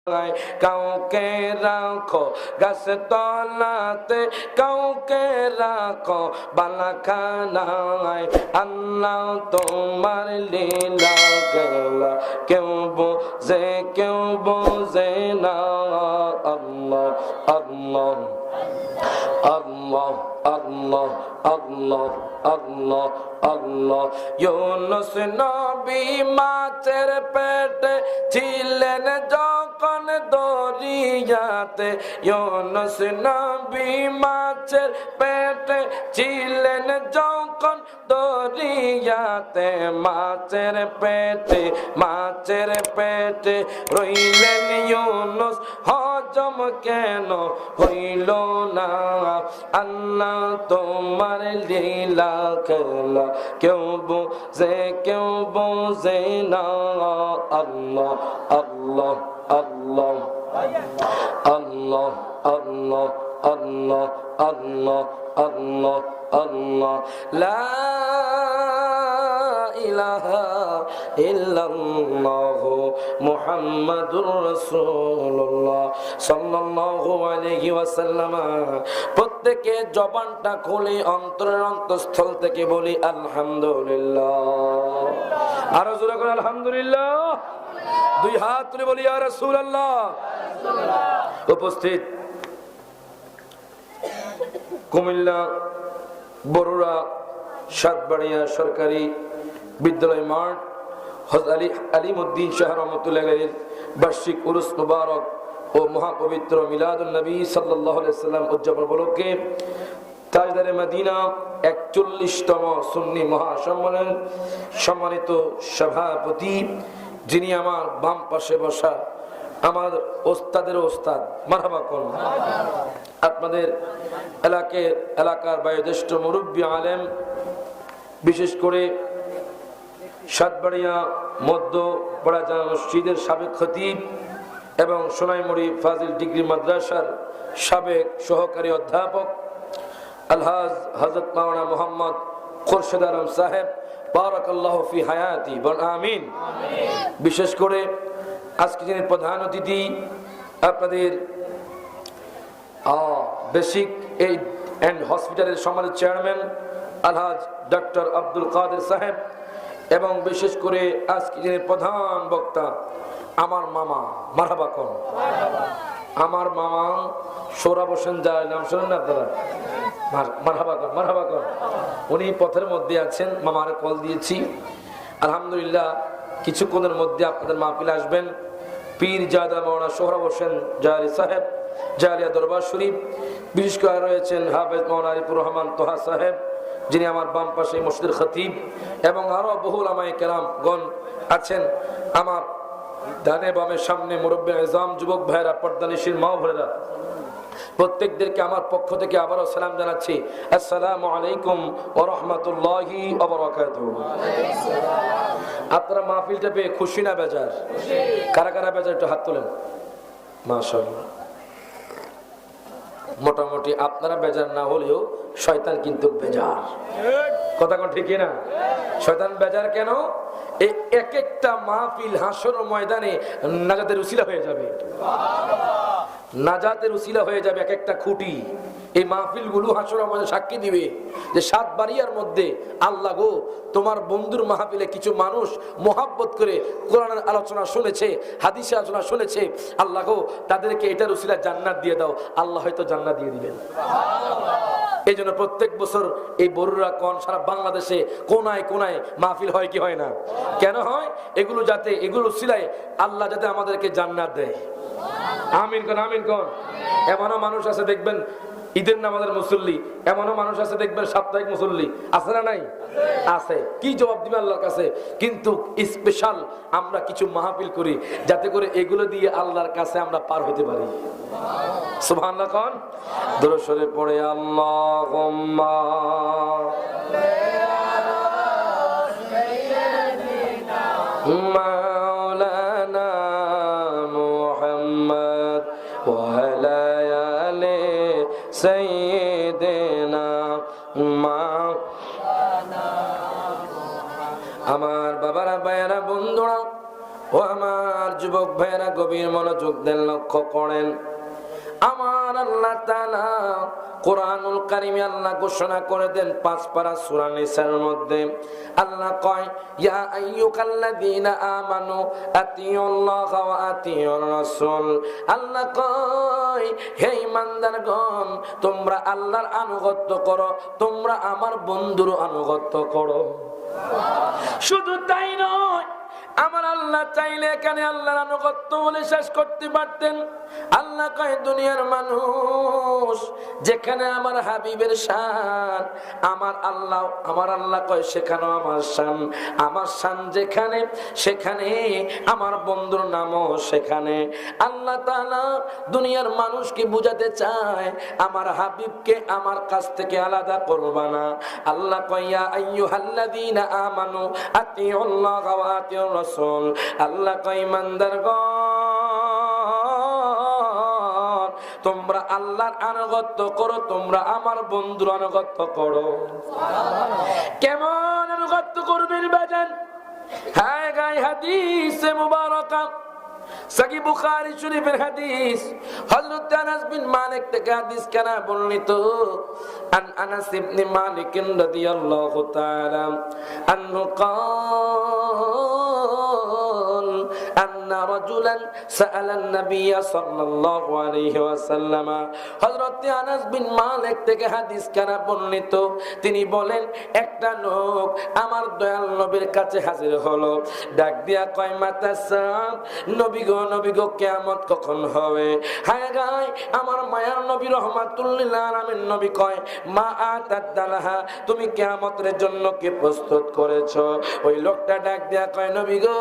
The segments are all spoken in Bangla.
কাউকে রাখো গাছ তলাতে, কাউকে রাখো বালাখানায়। আল্লাহ তোমার লীলা খেলা কেউ বোঝে না। আল্লাহ আল্লাহ আল্লাহ আল্লাহ আল্লাহ আল্লাহ আল্লাহ। ইউনুস নবী মাছের পেটে ছিলেন যখন দরিয়াতে, ইউনুস নবী মাছের পেটে ছিলেন যখন দরিয়াতে, মাছের পেটে রইলেন ইউনুস, হজম কেন হইল না? আল্লাহ তোমার লীলা খেলা কেউ বোঝে না। আল্লাহ আল্লাহ আল্লাহ আল্লাহ আল্লাহ আল্লাহ আল্লাহ আল্লাহ আল্লাহ। লা ইলাহা ইল্লাল্লাহু মুহাম্মাদুর রাসূলুল্লাহ সাল্লাল্লাহু আলাইহি ওয়াসাল্লাম। প্রত্যেকে জবানটা খুলে অন্তরের অন্তঃস্থল থেকে বলি আলহামদুলিল্লাহ। আরো জোরে করে আলহামদুলিল্লাহ। দুই হাত তুলে বলি ইয়া রাসূলুল্লাহ। উপস্থিত কুমিল্লা বরুড়া সাতবাড়িয়া সরকারি বিদ্যালয় মাঠ হযরত আলিমউদ্দিন শাহ রহমাতুল্লাহ আলাইহির বার্ষিক উরুস মুবারক ও মহাপবিত্র মিলাদুন নবী সাল্লাল্লাহু আলাইহি সাল্লাম উদযাপন উপলক্ষে তাজদারে মদিনা 41তম সুন্নি মহাসম্মেলন সম্মানিত সভাপতি, যিনি আমার বাম পাশে বসা আমার ওস্তাদের ওস্তাদ, মারহাবা করুন। আপনাদের এলাকার বয়োজ্যেষ্ঠ মুরব্বী আলেম, বিশেষ করে সাতবাড়িয়া মধ্য পাড়া জামে মসজিদের সাবেক খতিব এবং সোনাইমুড়ি ফাজিল ডিগ্রি মাদ্রাসার সাবেক সহকারী অধ্যাপক আলহাজ হযরত মাওলানা মোহাম্মদ খুরশেদ আলম সাহেব, বারাকাল্লাহু ফি হায়াতি, বল আমিন। বিশেষ করে আজকে যিনি প্রধান অতিথি, আপনাদের বেসিক এইড অ্যান্ড হসপিটালের সম্মানিত চেয়ারম্যান আলহাজ ডক্টর আব্দুল কাদের সাহেব, এবং বিশেষ করে আজকে যিনি প্রধান বক্তা আমার মামা, মারহাবা কোন আমার মামা সৌরভ হোসেন, যার নাম শোনেন না আপনারা, মারহাবা কোন। উনি পথের মধ্যে আছেন, মামার কল দিয়েছি। আলহামদুলিল্লাহ কিছুক্ষণের মধ্যে আপনাদের মাহফিলে আসবেন পীর জাদা মাওলানা সৌরভ হোসেন জালি সাহেব, জালিয়া দরবার শরীফ। বিশেষ করে রয়েছেন হাফেজ মাওলানা আরিফুর রহমান তোহা সাহেব, যিনি আমার বাম পাশে মসজিদের খতিব, এবং আরো বহু উলামায়ে কেরাম গণ আছেন। আমার ডানে বামের সামনে মুরব্বী আযম, যুবক ভাইরা, পর্দানিশীল মা বোনেরা, প্রত্যেকদেরকে আমার পক্ষ থেকে আবারও সালাম জানাচ্ছি। আসসালামু আলাইকুম ওয়া রাহমাতুল্লাহি ওয়া বারাকাতুহু। আপনারা মাহফিলটা পেয়ে খুশি না বেজার? কারা কারা বেজার একটু হাত তোলেন। মাশাআল্লাহ। মোটামুটি আপনারা বেজার না হলেও শয়তান কিন্তু বেজার, কথা কোন ঠিক না? শয়তান বেজার কেন? এই এক একটা মাহফিল হাসর ময়দানে নাজাতের উসিলা হয়ে যাবে, নাজাতের উসিলা হয়ে যাবে। এক একটা খুঁটি এই মাহফিল গুলো হাসর ময়দানে সাক্ষী দিবে যে সাতবাড়িয়ার মধ্যে আল্লাহ গো, তোমার বন্ধুর মাহফিলে কিছু মানুষ মোহাব্বত করে কোরআনের আলোচনা শুনেছে, হাদিসের আলোচনা শুনেছে, আল্লাহ গো তাদেরকে এটার উসিলা জান্নাত দিয়ে দাও। আল্লাহ হয়তো জান্নাত দিয়ে দিবেন। এই জন্য প্রত্যেক বছর এই বরুড়া কোন সারা বাংলাদেশে কোনায় কোনায় মাহফিল হয় কি হয় না? কেন হয়? এগুলো যাতে, এগুলো উসিলায় আল্লাহ যাতে আমাদেরকে জান্নাত দেয়। আমিন কোন, আমিন কোন। এমনও মানুষ আছে দেখবেন ঈদের নামাজের মুসল্লি, এমনও মানুষ আছে দেখবেন সাপ্তাহিক মুসল্লি, আছে না নাই? আছে। কি জবাব দিবে আল্লাহর কাছে? কিন্তু স্পেশাল আমরা কিছু মাহফিল করি যাতে করে এগুলো দিয়ে আল্লাহর কাছে আমরা পার হতে পারি। সুবহানাল্লাহ কোন। দরুদ শরীফ পড়ে আল্লাহুম্মা মাওলানা মুহাম্মদ ওয়া আলা আলি সাইয়্যিদিনা আমার বাবারা, ভাইয়েরা, বন্ধুরা ও আমার যুবক ভাইয়েরা গভীর মনোযোগ দেন, লক্ষ্য করেন। আমার আল্লাহ তাআলা কোরআনুল কারীমে আল্লাহ ঘোষণা করে দেন 5 পারা সূরা নিসার মধ্যে আল্লাহ কয়, ইয়া আইয়ুহাল্লাযীনা আমানু আতিউল্লাহা ওয়া আতিউর রাসূল। আল্লাহ কয়, হে ঈমানদারগণ, তোমরা আল্লাহর আনুগত্য করো, তোমরা আমার বন্ধুর আনুগত্য করো। শুধু তাই নয়, আমার আল্লাহ চাইলে এখানে আল্লাহর আনুগত্য বলে শেষ করতে পারতেন। আল্লাহ কয়, দুনিয়ার মানুষ যেখানে আমার হাবিবের শান, আমার আল্লাহ কয় সেখানেও আমার শান, আমার শান যেখানে সেখানে আমার বন্ধুর নামও সেখানে। আল্লাহ তাআলা দুনিয়ার মানুষকে বুঝাতে চায় আমার হাবিবকে আমার কাছ থেকে আলাদা করবা না। আল্লাহ কয়, ইয়া আইয়ুহাল্লাযীনা আমানু আতিউল্লাহা ওয়া আতিউর রাসূল। আল্লাহ কয়, ঈমানদারগণ, তোমরা আল্লাহর আনুগত্য করো, তোমরা আমার বন্ধুর আনুগত্য করো। কেমন আনুগত্য করবেন বাজান? হ্যাঁ, গায়ে হাদিসে মুবারাকা সহিহ বুখারী শরীফের হাদিস, হযরত আনাস বিন মালিক থেকে হাদিস কানা বর্ণিত। আন আনাস ইবনে মালিক রাদিয়াল্লাহু তাআলা আনহু قال أن رجلا سأل النبي صلى الله عليه وسلم। হযরত আনাস বিন মালিক থেকে হাদিস কানা বর্ণিত, তিনি বলেন, একটা লোক আমার দয়াল নবীর কাছে হাজির হলো, ডাক দিয়া কয়, মাতাসাব, নবী গো কিয়ামত কখন হবে? হায় গায় আমার মায়ার নবী রাহমাতুল লিল আলামিন নবী কয়, মা আতাদালাহা, তুমি কিয়ামতের জন্য কি প্রস্তুত করেছো? ওই লোকটা ডাক দিয়া কয়, নবী গো,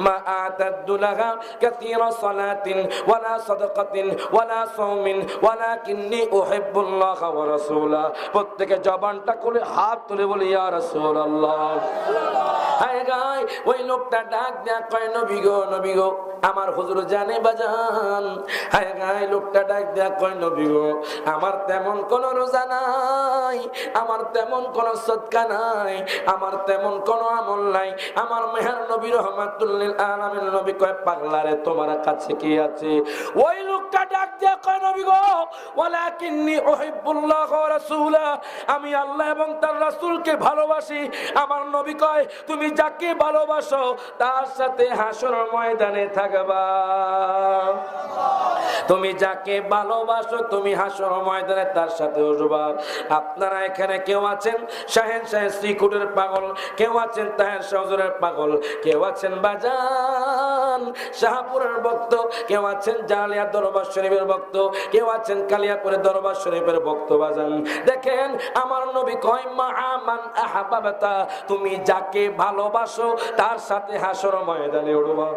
মা আতাদুলাহা কাসীরা সালাতিন ওয়ালা সাদাকাতিন ওয়ালা সাওমিন ওয়ালাকিন্নী উহিব্বুল্লাহ ওয়া রাসূলা। প্রত্যেকে জবানটা খুলে হাত তুলে বলে, ইয়া রাসূলুল্লাহ। হায় গায় ওই লোকটা ডাক দেয়া কয়, নবী গো আমার হুজুর জানে বাজান। হায় গায় লোকটা ডাক দেয়া কয়, নবী গো, আমার তেমন কোন রোজা নাই, আমার তেমন কোন সদকা নাই, আমার তেমন কোন আমল নাই। আমার মেহের নবী রাহমাতুল লিল আলামিন নবী কয়, পাগলা রে, তোমার কাছে কি আছে? ওই লোকটা ডাক দেয়া কয়, নবী গো, ওয়ালাকিন্নী উহিব্বুল্লাহ ওয়া রাসূলা, আমি আল্লাহ এবং তার রাসূলকে ভালোবাসি। আমার নবী কয়, তুমি যাকে ভালোবাসো তার সাথে হাসর ময়দানে থাকবা। তুমি যাকে ভালোবাসো তুমি হাসর ময়দানে তার সাথে উঠবা। আপনারা এখানে কেউ আছেন শাহেন শাহের শ্রীকুটের পাগল, কেউ আছেন তাহের সজরের পাগল, কেউ আছেন বাজান শাহপুরের ভক্ত, কেউ আছেন জালিয়া দরবার শরীফের ভক্ত, কেউ আছেন কালিয়াপুরের দরবার শরীফের ভক্ত। বাজান দেখেন, আমার নবী কয়, মা আমান আহাবাবাতা, তুমি যাকে ভালোবাসো তার সাথে হাসর ময়দানে উঠবা।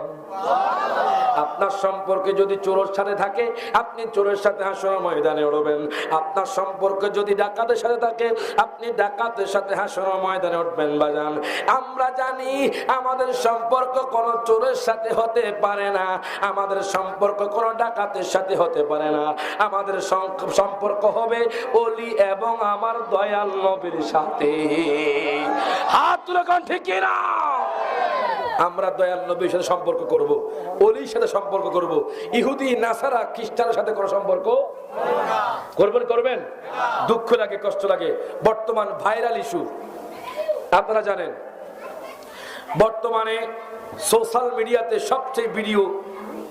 আপনার সম্পর্কে যদি চোরের সাথে থাকে, আপনি চোরের সাথে হাসর ময়দানে উঠবেন। আপনার সম্পর্কে যদি ডাকাতের সাথে থাকে, আপনি ডাকাতের সাথে হাসর ময়দানে উঠবেন। বাজান আমরা জানি আমাদের সম্পর্ক কোন চোরের সাথে হতে পারে না, আমাদের সম্পর্ক কোন ডাকাতের সাথে হতে পারে না। আমাদের সম্পর্ক হবে ওলি এবং আমার দয়াল নবীর সাথে। হাত তুলে কোন ঠিক না? আমরা দয়াল নবীর সাথে সম্পর্ক করব, ওলির সাথে সম্পর্ক করব। ইহুদি নাসারা খ্রিস্টানের সাথে কোনো সম্পর্ক করবেন? দুঃখ লাগে, কষ্ট লাগে। বর্তমান ভাইরাল ইস্যু আপনারা জানেন, বর্তমানে সোশ্যাল মিডিয়াতে সবচেয়ে ভিডিও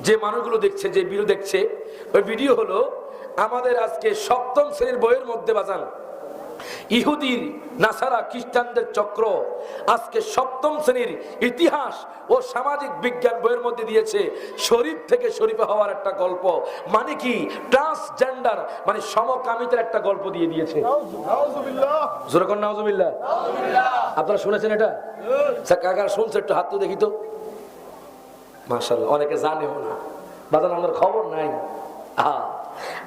যে মানুষগুলো দেখছে, যে ভিডিও দেখছে, ওই ভিডিও হলো আমাদের আজকে সপ্তম শ্রেণীর বইয়ের মধ্যে বাজান ইহুদির নাসারা খ্রিস্টানদের চক্র আজকে সপ্তম শ্রেণীর ইতিহাস ও সামাজিক বিজ্ঞান বইয়ের মধ্যে দিয়েছে শরীফ থেকে শরীফে হওয়ার একটা গল্প, মানে কি ট্রান্সজেন্ডার মানে সমকামিতার একটা গল্প দিয়ে দিয়েছে। নাউজুবিল্লাহ। আপনারা শুনেছেন এটা? কাকার শুনছে? একটু হাত তো দেখি তো। মাশাআল্লাহ, অনেকে জানেও না বাজান, আমাদের খবর নাই।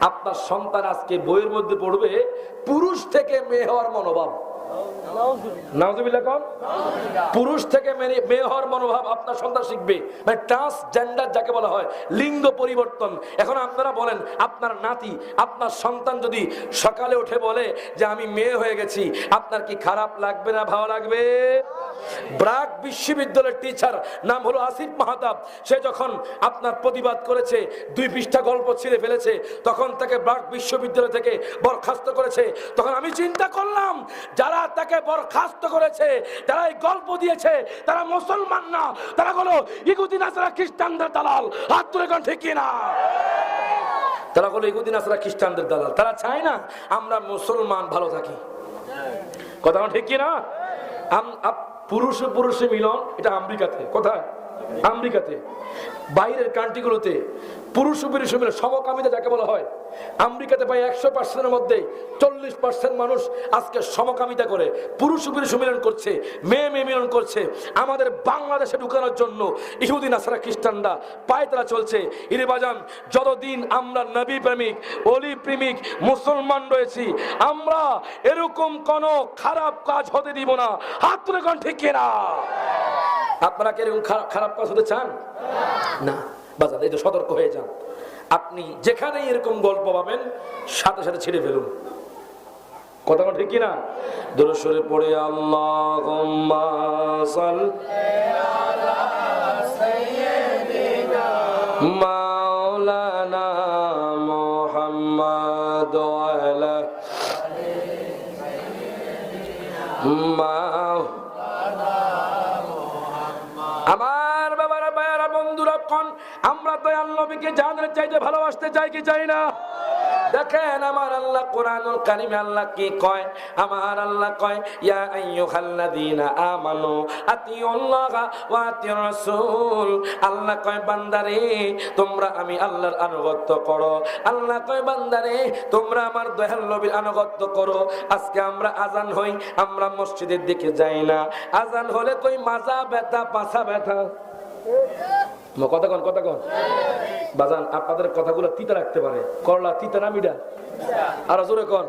আপনার সন্তান আজকে বইয়ের মধ্যে পড়বে পুরুষ থেকে মেয়ে হওয়ার মনোভাব। নাউজুবিল্লাহ কোন? পুরুষ থেকে মেয়ে হওয়ার মনোভাব আপনার সন্তান শিখবে, মানে ট্রান্সজেন্ডার যাকে বলা হয়, লিঙ্গ পরিবর্তন। এখন আপনারা বলেন, আপনার নাতি, আপনার সন্তান যদি সকালে উঠে বলে যে আমি মেয়ে হয়ে গেছি, আপনার কি খারাপ লাগবে না ভালো লাগবে? ব্রাক বিশ্ববিদ্যালয়ের টিচার, নাম হলো আসিফ মাহতাব, সে যখন আপনার প্রতিবাদ করেছে, 2 পৃষ্ঠা গল্প ছিঁড়ে ফেলেছে, তখন তাকে ব্রাক বিশ্ববিদ্যালয় থেকে বরখাস্ত করেছে। তখন আমি চিন্তা করলাম, যারা তাকে বরখাস্ত করেছে, যারা এই গল্প দিয়েছে, তারা মুসলমান না, তারা হলো ইহুদি নাসারা খ্রিস্টানদের দালাল। হাত তুলে কোন ঠিক কিনা? তারা হলো ইহুদি নাসারা খ্রিস্টানদের দালাল। তারা চায় না আমরা মুসলমান ভালো থাকি। কথা ঠিক কিনা? পুরুষে পুরুষে মিলন, এটা আমেরিকাতে। কোথায়? আমেরিকাতে। বাইরের কান্ট্রিগুলোতে পুরুষ পুরুষে মিলন, সমকামিতা যাকে বলা হয়, আমেরিকাতে প্রায় 100%-এর মধ্যে 40% মানুষ আজকে সমকামিতা করে, পুরুষ পুরুষ মিলন করছে, মেয়ে মেয়ে মিলন করছে। আমাদের বাংলাদেশে ঢুকানোর জন্য ইহুদি নাসারা খ্রিস্টানরা পায়তারা চলছে। ইরে বাজান, যতদিন আমরা নবী প্রেমিক, অলি প্রেমিক মুসলমান রয়েছি, আমরা এরকম কোন খারাপ কাজ হতে দিব না। হাত তুলে কোন ঠিক কিনা? আপনারা কি এরকম খারাপ কাজ হতে চান? না বাজান, এই তো সতর্ক হয়ে যান। আপনি যেখানে এরকম গল্প পাবেন, সাথে সাথে ছেড়ে ফেলুন। কথা ঠিক কিনা? দরুদ শরীফ পড়ে আল্লাহুম্মা সাল্লি আলা সাইয়্যিদিনা মাওলানা মুহাম্মদ ওয়া আলা আমার বাবারা, ভাইয়ারা, বন্ধুরা, কোন আমরা দয়াল নবীকে জানের চাইতে ভালোবাসতে চাই কি চাই না? দেখেন আমার আল্লাহ কোরআনুল কারীমে আল্লাহ কি কয়? আমার আল্লাহ কয়, ইয়া আইয়ুহাল্লাযীনা আমানু আতিউল্লাহা ওয়া আতিউর রাসূল। আল্লাহ কয়, বান্দারে তোমরা আমি আল্লাহর আনুগত্য করো। আল্লাহ কয়, বান্দারে তোমরা আমার দয়াল নবীর আনুগত্য করো। আজকে আমরা আজান হই, আমরা মসজিদের দিকে যাই না। আজান হলে কই মাজা ব্যথা, পাছা ব্যথা। কথা কন, কথা কন বাজান। আপনাদের কথাগুলো তিতা রাখতে পারে। করলা তিতা না মিডা? আর জোরে কন।